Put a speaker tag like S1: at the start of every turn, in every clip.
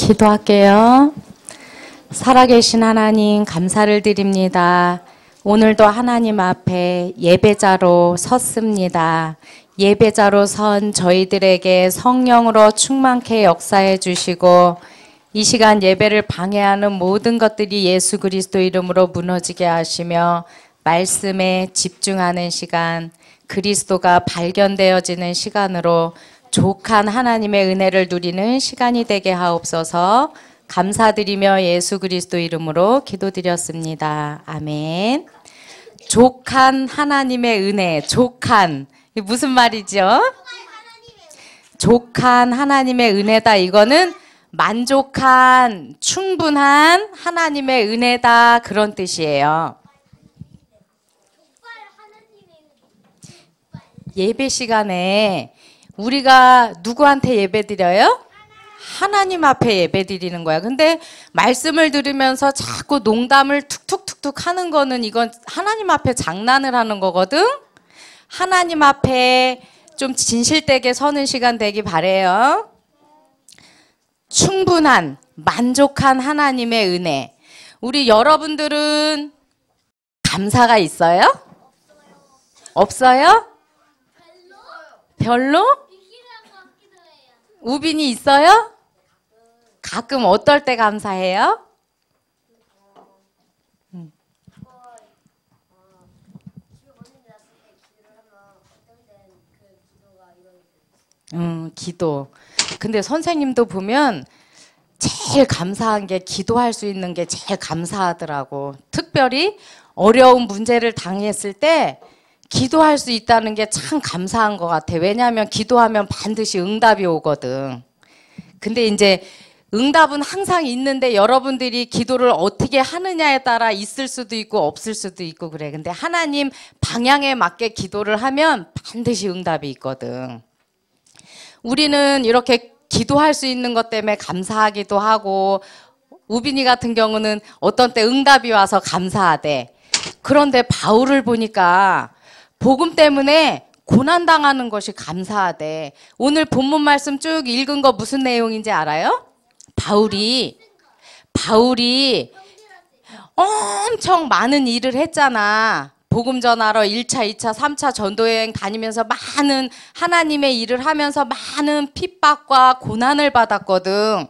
S1: 기도할게요. 살아계신 하나님 감사를 드립니다. 오늘도 하나님 앞에 예배자로 섰습니다. 예배자로 선 저희들에게 성령으로 충만케 역사해 주시고 이 시간 예배를 방해하는 모든 것들이 예수 그리스도 이름으로 무너지게 하시며 말씀에 집중하는 시간, 그리스도가 발견되어지는 시간으로 족한 하나님의 은혜를 누리는 시간이 되게 하옵소서. 감사드리며 예수 그리스도 이름으로 기도드렸습니다. 아멘. 족한 하나님의 은혜, 족한. 이게 무슨 말이죠? 족한 하나님의 은혜다. 이거는 만족한, 충분한 하나님의 은혜다. 그런 뜻이에요. 예배 시간에 우리가 누구한테 예배 드려요? 하나님 앞에 예배 드리는 거야. 근데 말씀을 들으면서 자꾸 농담을 툭툭툭툭 하는 거는 이건 하나님 앞에 장난을 하는 거거든? 하나님 앞에 좀 진실되게 서는 시간 되기 바래요. 충분한, 만족한 하나님의 은혜. 우리 여러분들은 감사가 있어요? 없어요? 별로? 우빈이 있어요? 가끔 어떨 때 감사해요? 기도. 근데 선생님도 보면 제일 감사한 게 기도할 수 있는 게 제일 감사하더라고. 특별히 어려운 문제를 당했을 때 기도할 수 있다는 게 참 감사한 것 같아. 왜냐하면 기도하면 반드시 응답이 오거든. 근데 이제 응답은 항상 있는데 여러분들이 기도를 어떻게 하느냐에 따라 있을 수도 있고 없을 수도 있고 그래. 근데 하나님 방향에 맞게 기도를 하면 반드시 응답이 있거든. 우리는 이렇게 기도할 수 있는 것 때문에 감사하기도 하고, 우빈이 같은 경우는 어떤 때 응답이 와서 감사하대. 그런데 바울을 보니까 복음 때문에 고난당하는 것이 감사하대. 오늘 본문 말씀 쭉 읽은 거 무슨 내용인지 알아요? 바울이 엄청 많은 일을 했잖아. 복음 전하러 1차, 2차, 3차 전도여행 다니면서 많은 하나님의 일을 하면서 많은 핍박과 고난을 받았거든.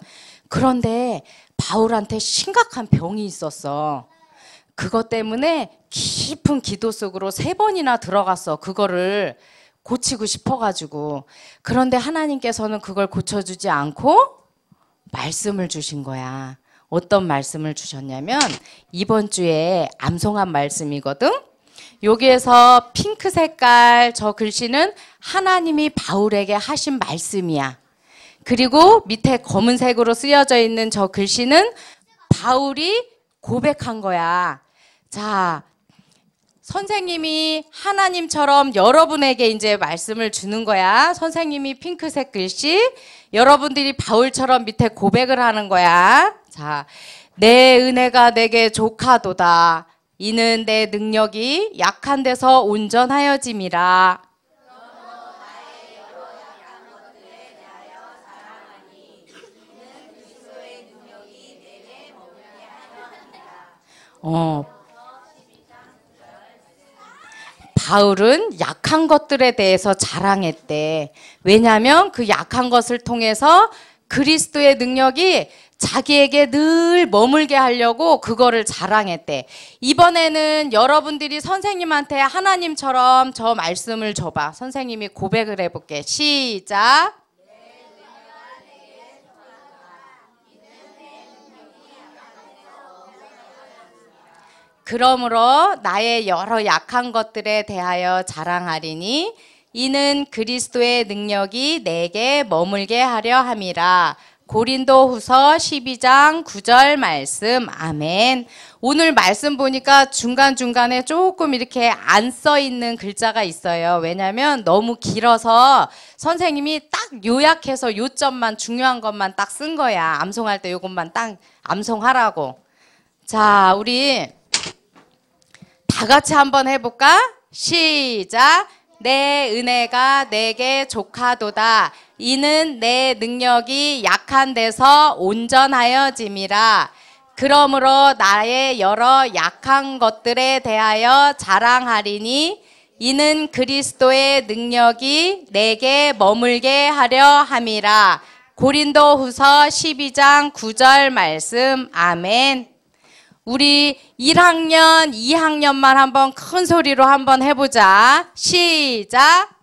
S1: 그런데 바울한테 심각한 병이 있었어. 그것 때문에 깊은 기도 속으로 3번이나 들어갔어. 그거를 고치고 싶어가지고. 그런데 하나님께서는 그걸 고쳐주지 않고 말씀을 주신 거야. 어떤 말씀을 주셨냐면 이번 주에 암송한 말씀이거든. 여기에서 핑크 색깔 저 글씨는 하나님이 바울에게 하신 말씀이야. 그리고 밑에 검은색으로 쓰여져 있는 저 글씨는 바울이 고백한 거야. 자, 선생님이 하나님처럼 여러분에게 이제 말씀을 주는 거야. 선생님이 핑크색 글씨, 여러분들이 바울처럼 밑에 고백을 하는 거야. 자, 내 은혜가 내게 족하도다. 이는 내 능력이 약한 데서 온전하여짐이라. 바울은 약한 것들에 대해서 자랑했대. 왜냐하면 그 약한 것을 통해서 그리스도의 능력이 자기에게 늘 머물게 하려고 그거를 자랑했대. 이번에는 여러분들이 선생님한테 하나님처럼 저 말씀을 줘봐. 선생님이 고백을 해볼게. 시작. 그러므로 나의 여러 약한 것들에 대하여 자랑하리니 이는 그리스도의 능력이 내게 머물게 하려 함이라. 고린도후서 12장 9절 말씀. 아멘. 오늘 말씀 보니까 중간중간에 조금 이렇게 안 써 있는 글자가 있어요. 왜냐하면 너무 길어서 선생님이 딱 요약해서 요점만 중요한 것만 딱 쓴 거야. 암송할 때 요것만 딱 암송하라고. 자, 우리 다 같이 한번 해볼까? 시작. 내 은혜가 내게 족하도다. 이는 내 능력이 약한 데서 온전하여짐이라. 그러므로 나의 여러 약한 것들에 대하여 자랑하리니 이는 그리스도의 능력이 내게 머물게 하려 함이라. 고린도후서 12장 9절 말씀. 아멘. 우리 1학년, 2학년만 한번 큰 소리로 한번 해보자. 시작.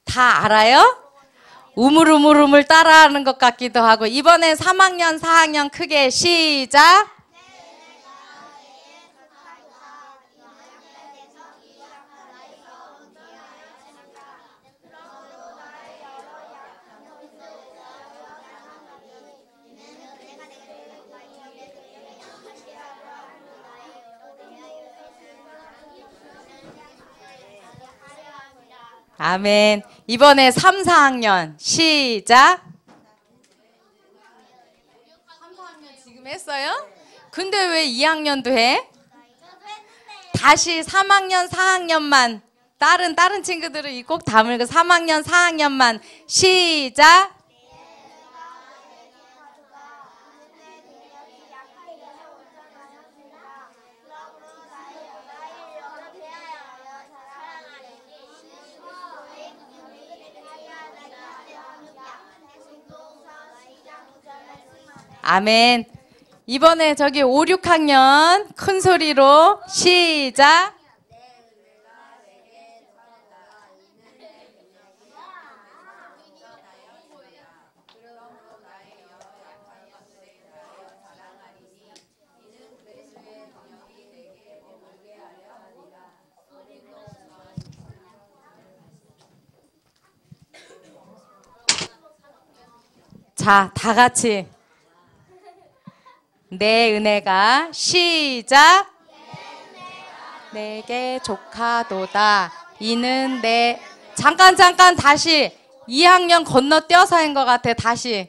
S1: 다 알아요? 우물우물우물 따라하는 것 같기도 하고. 이번엔 3학년, 4학년 크게 시작. 아멘. 이번에 3, 4학년 시작. 3, 4학년 지금 했어요? 근데 왜 2학년도 해? 다시 3학년, 4학년만 다른 친구들은 꼭 다물고 3학년, 4학년만 시작. 아멘. 이번에 저기 5, 6학년 큰 소리로 시작. 자, 다 같이. 내 은혜가 시작. 내게 족하도다. 이는 내 잠깐 다시 2학년 건너뛰어서 한 것 같아. 다시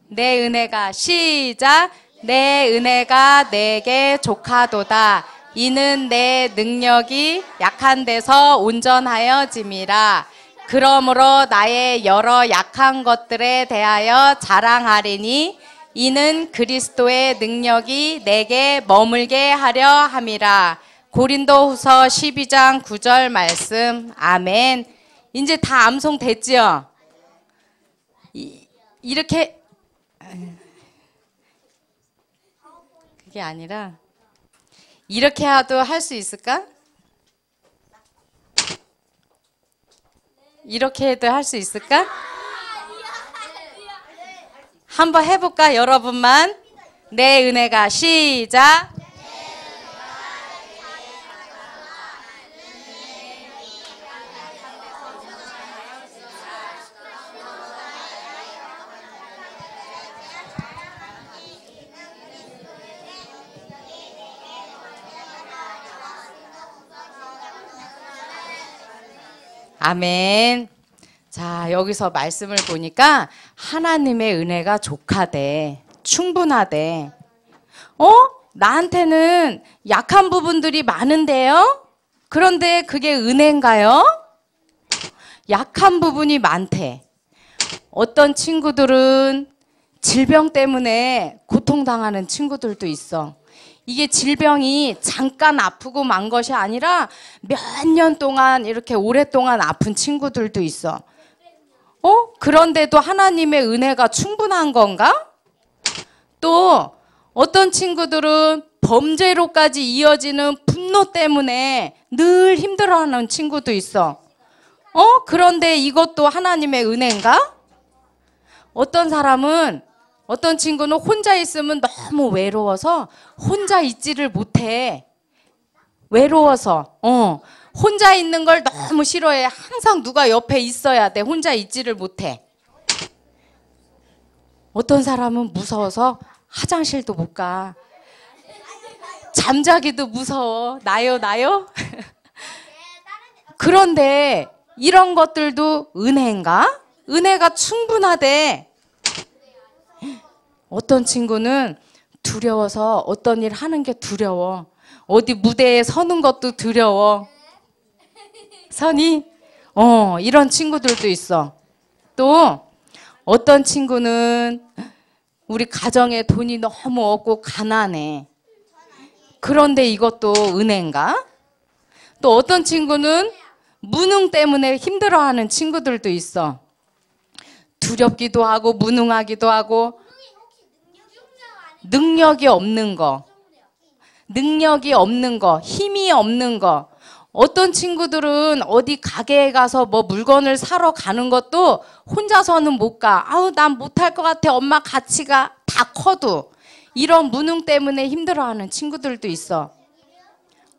S1: 내 은혜가 시작. 내 은혜가 내게 족하도다. 이는 내 능력이 약한 데서 온전하여짐이라. 그러므로 나의 여러 약한 것들에 대하여 자랑하리니 이는 그리스도의 능력이 내게 머물게 하려 함이라. 고린도후서 12장 9절 말씀. 아멘. 이제 다 암송 됐지요? 이렇게 그게 아니라 이렇게 해도 할 수 있을까? 이렇게 해도 할 수 있을까? 한번 해볼까? 여러분만. 내 은혜가 시작. 아멘. 자, 여기서 말씀을 보니까 하나님의 은혜가 족하대. 충분하대. 나한테는 약한 부분들이 많은데요? 그런데 그게 은혜인가요? 약한 부분이 많대. 어떤 친구들은 질병 때문에 고통당하는 친구들도 있어. 이게 질병이 잠깐 아프고 만 것이 아니라 몇 년 동안 이렇게 오랫동안 아픈 친구들도 있어. 그런데도 하나님의 은혜가 충분한 건가? 또 어떤 친구들은 범죄로까지 이어지는 분노 때문에 늘 힘들어하는 친구도 있어. 그런데 이것도 하나님의 은혜인가? 어떤 친구는 혼자 있으면 너무 외로워서 혼자 있지를 못해. 외로워서. 혼자 있는 걸 너무 싫어해. 항상 누가 옆에 있어야 돼. 혼자 있지를 못해. 어떤 사람은 무서워서 화장실도 못 가. 잠자기도 무서워. 나요, 나요? 그런데 이런 것들도 은혜인가? 은혜가 충분하대. 어떤 친구는 두려워서 어떤 일 하는 게 두려워. 어디 무대에 서는 것도 두려워. 선이? 이런 친구들도 있어. 또 어떤 친구는 우리 가정에 돈이 너무 없고 가난해. 그런데 이것도 은혜인가? 또 어떤 친구는 무능 때문에 힘들어하는 친구들도 있어. 두렵기도 하고 무능하기도 하고 능력이 없는 거, 힘이 없는 거. 어떤 친구들은 어디 가게에 가서 뭐 물건을 사러 가는 것도 혼자서는 못 가. 아우, 난 못할 것 같아. 엄마 같이 가. 다 커도. 이런 무능 때문에 힘들어하는 친구들도 있어.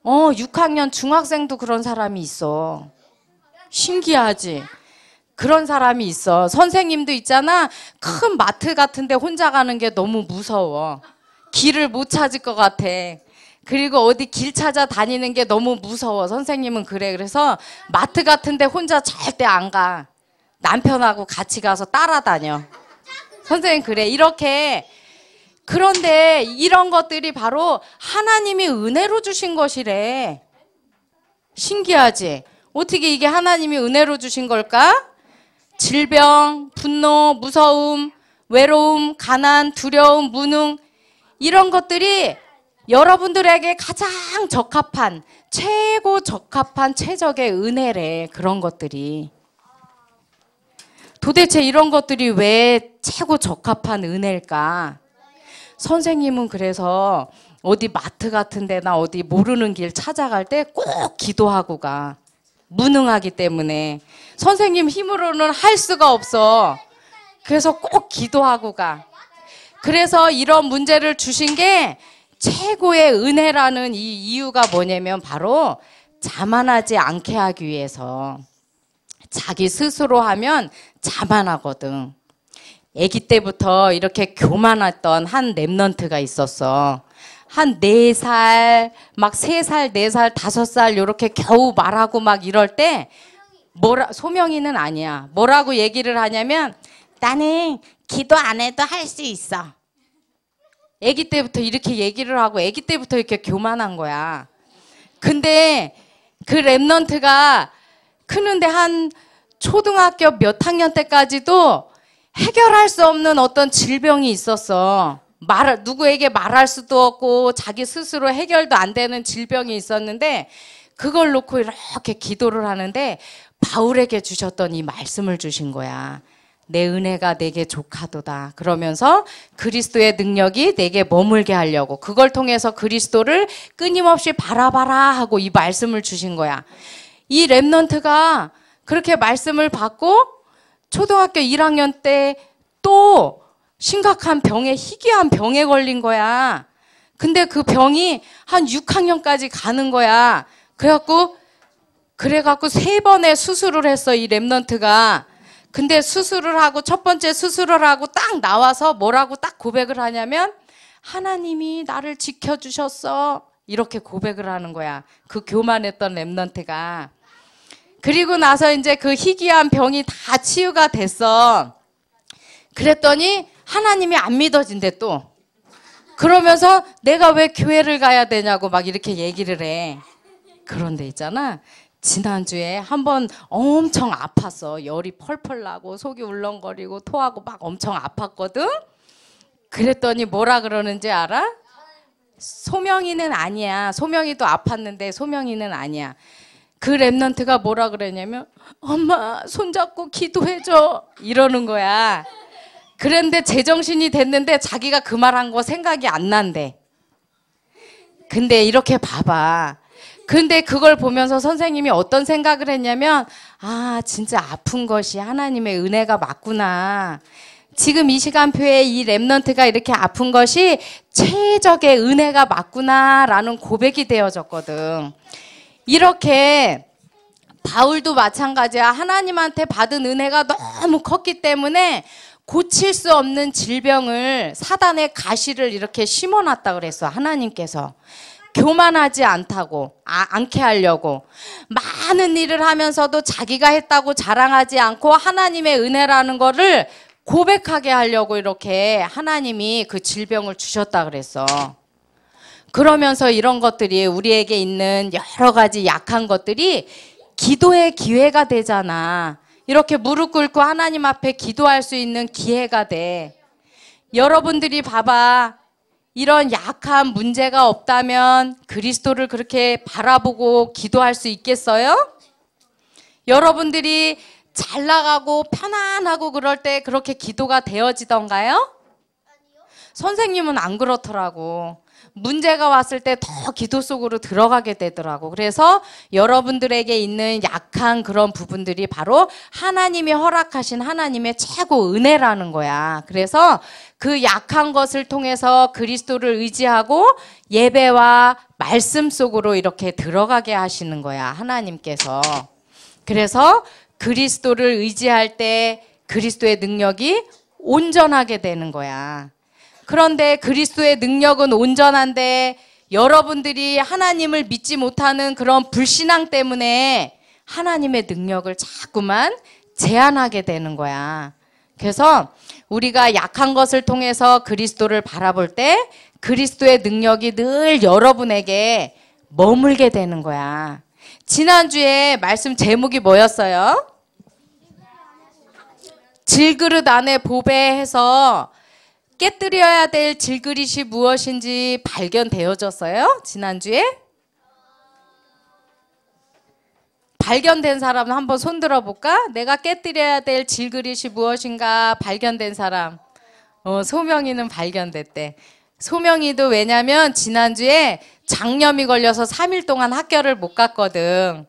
S1: 6학년 중학생도 그런 사람이 있어. 신기하지? 그런 사람이 있어. 선생님도 있잖아. 큰 마트 같은 데 혼자 가는 게 너무 무서워. 길을 못 찾을 것 같아. 그리고 어디 길 찾아 다니는 게 너무 무서워. 선생님은 그래. 그래서 마트 같은 데 혼자 절대 안 가. 남편하고 같이 가서 따라다녀. 선생님 그래. 이렇게. 그런데 이런 것들이 바로 하나님이 은혜로 주신 것이래. 신기하지? 어떻게 이게 하나님이 은혜로 주신 걸까? 질병, 분노, 무서움, 외로움, 가난, 두려움, 무능, 이런 것들이 여러분들에게 가장 적합한, 최고 적합한 최적의 은혜래. 그런 것들이. 도대체 이런 것들이 왜 최고 적합한 은혜일까? 선생님은 그래서 어디 마트 같은 데나 어디 모르는 길 찾아갈 때 꼭 기도하고 가. 무능하기 때문에. 선생님 힘으로는 할 수가 없어. 그래서 꼭 기도하고 가. 그래서 이런 문제를 주신 게 최고의 은혜라는 이 이유가 뭐냐면 바로 자만하지 않게 하기 위해서. 자기 스스로 하면 자만하거든. 아기 때부터 이렇게 교만했던 한 랩런트가 있었어. 한 4살, 막 3살, 4살, 5살 이렇게 겨우 말하고 막 이럴 때 소명이는 아니야. 뭐라고 얘기를 하냐면 나는 기도 안 해도 할 수 있어. 아기 때부터 이렇게 얘기를 하고 아기 때부터 이렇게 교만한 거야. 근데 그 랩런트가 크는데 한 초등학교 몇 학년 때까지도 해결할 수 없는 어떤 질병이 있었어. 누구에게 말할 수도 없고 자기 스스로 해결도 안 되는 질병이 있었는데 그걸 놓고 이렇게 기도를 하는데 바울에게 주셨던 이 말씀을 주신 거야. 내 은혜가 내게 족하도다. 그러면서 그리스도의 능력이 내게 머물게 하려고 그걸 통해서 그리스도를 끊임없이 바라봐라 하고 이 말씀을 주신 거야. 이 랩런트가 그렇게 말씀을 받고 초등학교 1학년 때 또 심각한 병에 희귀한 병에 걸린 거야. 근데 그 병이 한 6학년까지 가는 거야. 그래갖고 3번의 수술을 했어, 이 랩런트가. 근데 수술을 하고 첫 번째 수술을 하고 딱 나와서 뭐라고 딱 고백을 하냐면 하나님이 나를 지켜주셨어. 이렇게 고백을 하는 거야. 그 교만했던 랩런트가. 그리고 나서 이제 그 희귀한 병이 다 치유가 됐어. 그랬더니 하나님이 안 믿어진대 또. 그러면서 내가 왜 교회를 가야 되냐고 막 이렇게 얘기를 해. 그런데 있잖아. 지난주에 한번 엄청 아팠어. 열이 펄펄 나고 속이 울렁거리고 토하고 막 엄청 아팠거든. 그랬더니 뭐라 그러는지 알아? 소명이는 아니야. 소명이도 아팠는데 소명이는 아니야. 그 랩런트가 뭐라 그러냐면 엄마 손잡고 기도해줘 이러는 거야. 그런데 제정신이 됐는데 자기가 그 말한 거 생각이 안 난대. 근데 이렇게 봐봐. 근데 그걸 보면서 선생님이 어떤 생각을 했냐면 아 진짜 아픈 것이 하나님의 은혜가 맞구나. 지금 이 시간표에 이 랩런트가 이렇게 아픈 것이 최적의 은혜가 맞구나라는 고백이 되어졌거든. 이렇게 바울도 마찬가지야. 하나님한테 받은 은혜가 너무 컸기 때문에 고칠 수 없는 질병을 사단의 가시를 이렇게 심어놨다 그랬어. 하나님께서. 교만하지 않게 하려고 많은 일을 하면서도 자기가 했다고 자랑하지 않고 하나님의 은혜라는 거를 고백하게 하려고 이렇게 하나님이 그 질병을 주셨다 그랬어. 그러면서 이런 것들이 우리에게 있는 여러 가지 약한 것들이 기도의 기회가 되잖아. 이렇게 무릎 꿇고 하나님 앞에 기도할 수 있는 기회가 돼. 여러분들이 봐봐. 이런 약한 문제가 없다면 그리스도를 그렇게 바라보고 기도할 수 있겠어요? 여러분들이 잘 나가고 편안하고 그럴 때 그렇게 기도가 되어지던가요? 선생님은 안 그렇더라고. 문제가 왔을 때 더 기도 속으로 들어가게 되더라고. 그래서 여러분들에게 있는 약한 그런 부분들이 바로 하나님이 허락하신 하나님의 최고 은혜라는 거야. 그래서 그 약한 것을 통해서 그리스도를 의지하고 예배와 말씀 속으로 이렇게 들어가게 하시는 거야, 하나님께서. 그래서 그리스도를 의지할 때 그리스도의 능력이 온전하게 되는 거야. 그런데 그리스도의 능력은 온전한데 여러분들이 하나님을 믿지 못하는 그런 불신앙 때문에 하나님의 능력을 자꾸만 제한하게 되는 거야. 그래서 우리가 약한 것을 통해서 그리스도를 바라볼 때 그리스도의 능력이 늘 여러분에게 머물게 되는 거야. 지난주에 말씀 제목이 뭐였어요? 질그릇 안에 보배해서 깨뜨려야 될 질그릇이 무엇인지 발견되어졌어요? 지난주에? 발견된 사람 한번 손 들어볼까? 내가 깨뜨려야 될 질그릇이 무엇인가 발견된 사람. 소명이는 발견됐대. 소명이도 왜냐면 지난주에 장염이 걸려서 3일 동안 학교를 못 갔거든.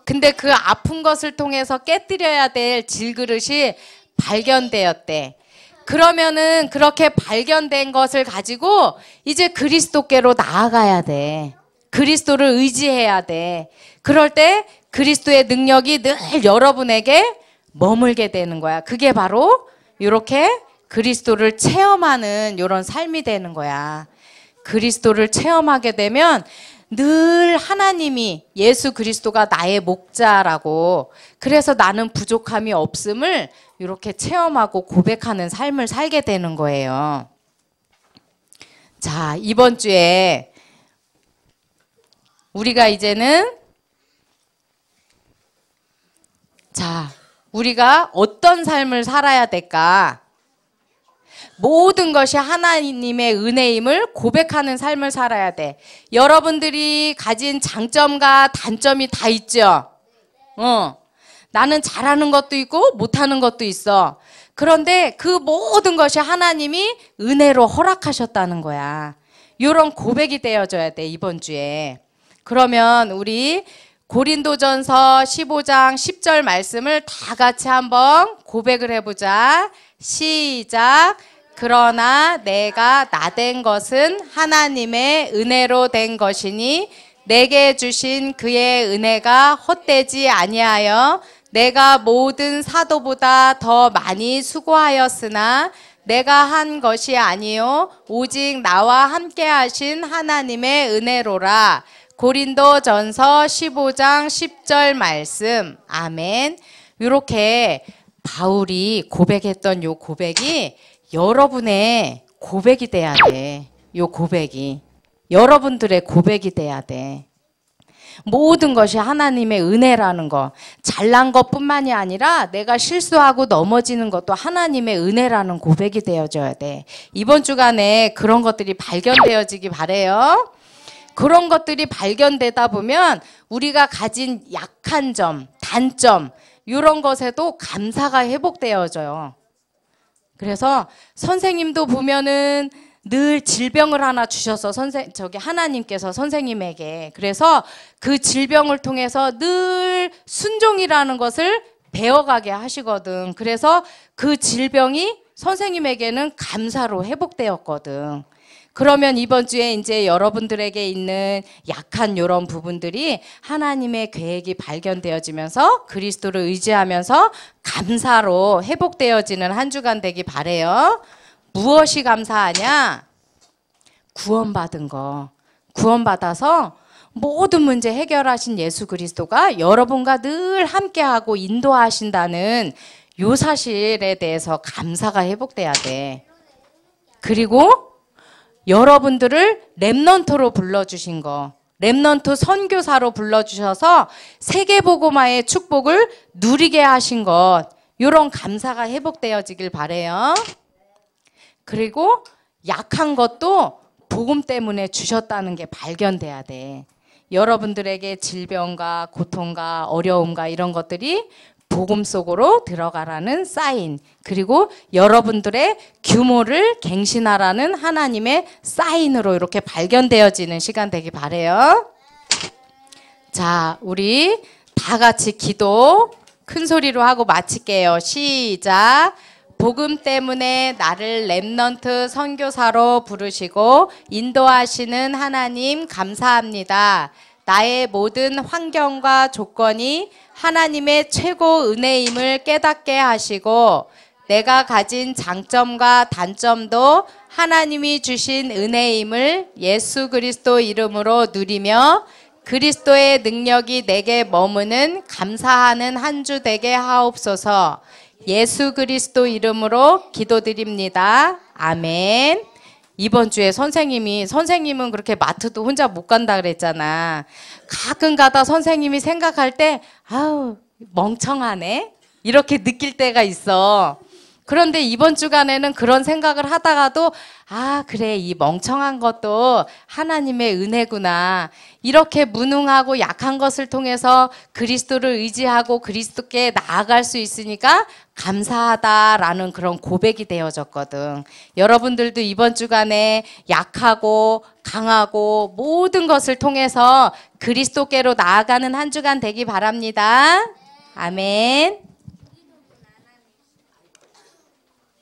S1: 근데 그 아픈 것을 통해서 깨뜨려야 될 질그릇이 발견되었대. 그러면은 그렇게 발견된 것을 가지고 이제 그리스도께로 나아가야 돼. 그리스도를 의지해야 돼. 그럴 때 그리스도의 능력이 늘 여러분에게 머물게 되는 거야. 그게 바로 이렇게 그리스도를 체험하는 이런 삶이 되는 거야. 그리스도를 체험하게 되면 늘 하나님이 예수 그리스도가 나의 목자라고 그래서 나는 부족함이 없음을 이렇게 체험하고 고백하는 삶을 살게 되는 거예요. 자, 이번 주에 우리가 이제는 우리가 어떤 삶을 살아야 될까? 모든 것이 하나님의 은혜임을 고백하는 삶을 살아야 돼. 여러분들이 가진 장점과 단점이 다 있죠? 나는 잘하는 것도 있고 못하는 것도 있어. 그런데 그 모든 것이 하나님이 은혜로 허락하셨다는 거야. 이런 고백이 되어져야 돼, 이번 주에. 그러면 우리 고린도전서 15장 10절 말씀을 다 같이 한번 고백을 해보자. 시작. 그러나 내가 나된 것은 하나님의 은혜로 된 것이니 내게 주신 그의 은혜가 헛되지 아니하여 내가 모든 사도보다 더 많이 수고하였으나 내가 한 것이 아니요 오직 나와 함께 하신 하나님의 은혜로라. 고린도전서 15장 10절 말씀. 아멘. 이렇게 바울이 고백했던 요 고백이 여러분의 고백이 돼야 돼. 요 고백이. 여러분들의 고백이 돼야 돼. 모든 것이 하나님의 은혜라는 거. 잘난 것뿐만이 아니라 내가 실수하고 넘어지는 것도 하나님의 은혜라는 고백이 되어져야 돼. 이번 주간에 그런 것들이 발견되어지기 바래요. 그런 것들이 발견되다 보면 우리가 가진 약한 점, 단점 이런 것에도 감사가 회복되어져요. 그래서 선생님도 보면은 늘 질병을 하나 주셔서 하나님께서 선생님에게 그래서 그 질병을 통해서 늘 순종이라는 것을 배워가게 하시거든. 그래서 그 질병이 선생님에게는 감사로 회복되었거든. 그러면 이번 주에 이제 여러분들에게 있는 약한 이런 부분들이 하나님의 계획이 발견되어지면서 그리스도를 의지하면서 감사로 회복되어지는 한 주간 되기 바래요. 무엇이 감사하냐? 구원받은 거. 구원받아서 모든 문제 해결하신 예수 그리스도가 여러분과 늘 함께하고 인도하신다는 요 사실에 대해서 감사가 회복돼야 돼. 그리고 여러분들을 렘넌트로 불러주신 거, 렘넌트 선교사로 불러주셔서 세계복음화의 축복을 누리게 하신 것, 이런 감사가 회복되어지길 바래요. 그리고 약한 것도 복음 때문에 주셨다는 게 발견돼야 돼. 여러분들에게 질병과 고통과 어려움과 이런 것들이 복음 속으로 들어가라는 사인, 그리고 여러분들의 규모를 갱신하라는 하나님의 사인으로 이렇게 발견되어지는 시간 되기 바래요. 자, 우리 다 같이 기도 큰 소리로 하고 마칠게요. 시작. 복음 때문에 나를 렘넌트 선교사로 부르시고 인도하시는 하나님 감사합니다. 나의 모든 환경과 조건이 하나님의 최고 은혜임을 깨닫게 하시고 내가 가진 장점과 단점도 하나님이 주신 은혜임을 예수 그리스도 이름으로 누리며 그리스도의 능력이 내게 머무는 감사하는 한 주 되게 하옵소서. 예수 그리스도 이름으로 기도드립니다. 아멘. 이번 주에 선생님은 그렇게 마트도 혼자 못 간다 그랬잖아. 가끔 가다 선생님이 생각할 때 아우 멍청하네 이렇게 느낄 때가 있어. 그런데 이번 주간에는 그런 생각을 하다가도 아 그래 이 멍청한 것도 하나님의 은혜구나. 이렇게 무능하고 약한 것을 통해서 그리스도를 의지하고 그리스도께 나아갈 수 있으니까 감사하다라는 그런 고백이 되어졌거든. 여러분들도 이번 주간에 약하고 강하고 모든 것을 통해서 그리스도께로 나아가는 한 주간 되기 바랍니다. 아멘.